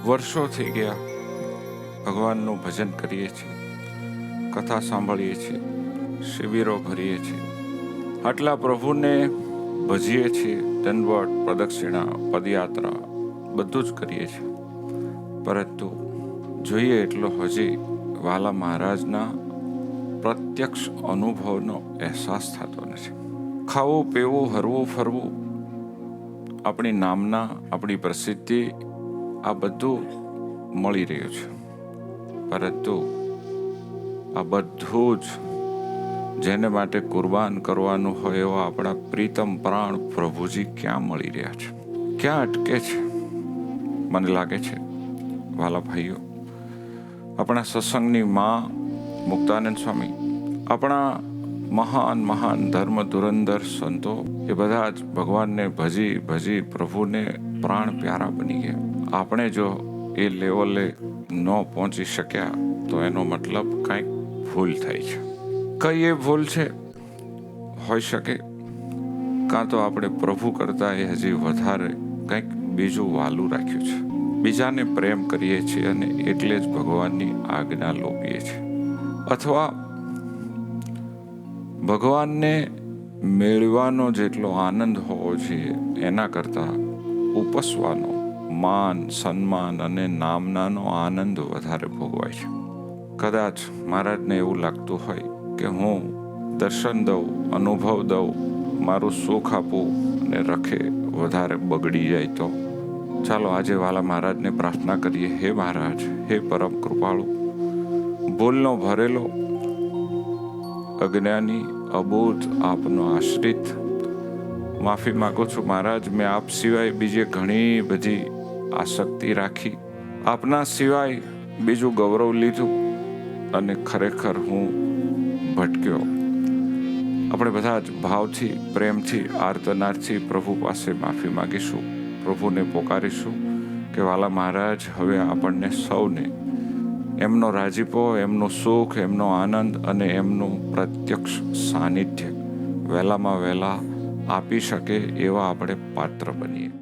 વર્ષો થઈ ગયા ભગવાનનું ભજન કરીએ છીએ, કથા સાંભળીએ છીએ, શિબિરો ભરીએ છીએ, આટલા પ્રભુને ભજીએ છીએ, દંડવટ, પ્રદક્ષિણા, પદયાત્રા બધું જ કરીએ છીએ, પરંતુ જોઈએ એટલો હજી વાલા મહારાજના પ્રત્યક્ષ અનુભવનો અહેસાસ થતો નથી. ખાવું પીવું, હરવું ફરવું, આપણી નામના, આપણી પ્રસિદ્ધિ, આ બધું મળી રહ્યું છે, પરંતુ આ બધું જ જેને માટે કુરબાન કરવાનું હોય એવા આપણા પ્રીતમ પ્રાણ પ્રભુજી ક્યાં મળી રહ્યા છે, ક્યાં અટકે છે? મને લાગે છે વાલા ભાઈઓ, આપણા સત્સંગની માં મુક્તાનંદ સ્વામી, આપણા મહાન મહાન ધર્મ ધુરંધર સંતો, એ બધા જ ભગવાનને ભજી ભજી પ્રભુને પ્રાણ પ્યારા બની ગયા. આપણે જો એ લેવલે ન પહોંચી શક્યા તો એનો મતલબ કંઈક ભૂલ થાય છે. કઈ એ ભૂલ છે? હોઈ શકે કાં તો આપણે પ્રભુ કરતા એ હજી વધારે કંઈક બીજું વાલું રાખ્યું છે, બીજાને પ્રેમ કરીએ છીએ અને એટલે જ ભગવાનની આજ્ઞા લોપીએ છીએ, અથવા ભગવાનને મેળવાનો જેટલો આનંદ હોવો જોઈએ એના કરતા ઉપસવાનો માન, સન્માન અને નામનાનો આનંદ વધારે ભોગવાય છે. કદાચ મહારાજને એવું લાગતું હોય કે હું દર્શન દઉં, અનુભવ દઉં, મારું સુખ આપું અને રખે વધારે બગડી જાય તો ચાલો આજે વાલા મહારાજને પ્રાર્થના કરીએ, હે મહારાજ, હે પરમ કૃપાળુ, ભૂલનો ભરેલો અજ્ઞાની અબોધ આપનો આશ્રિત, માફી માગું છું મહારાજ, મેં આપ સિવાય બીજે ઘણી બધી આસક્તિ રાખી, આપના સિવાય બીજું ગૌરવ લીધું અને ખરેખર હું ભટક્યો. આપણે બધા જ ભાવથી, પ્રેમથી, આર્તનાદથી પ્રભુ પાસે માફી માગીશું, પ્રભુને પોકારીશું કે વાલા મહારાજ હવે આપણને સૌને એમનો રાજીપો, એમનું સુખ, એમનો આનંદ અને એમનું પ્રત્યક્ષ સાનિધ્ય વહેલામાં વહેલા આપી શકે એવા આપણે પાત્ર બનીએ.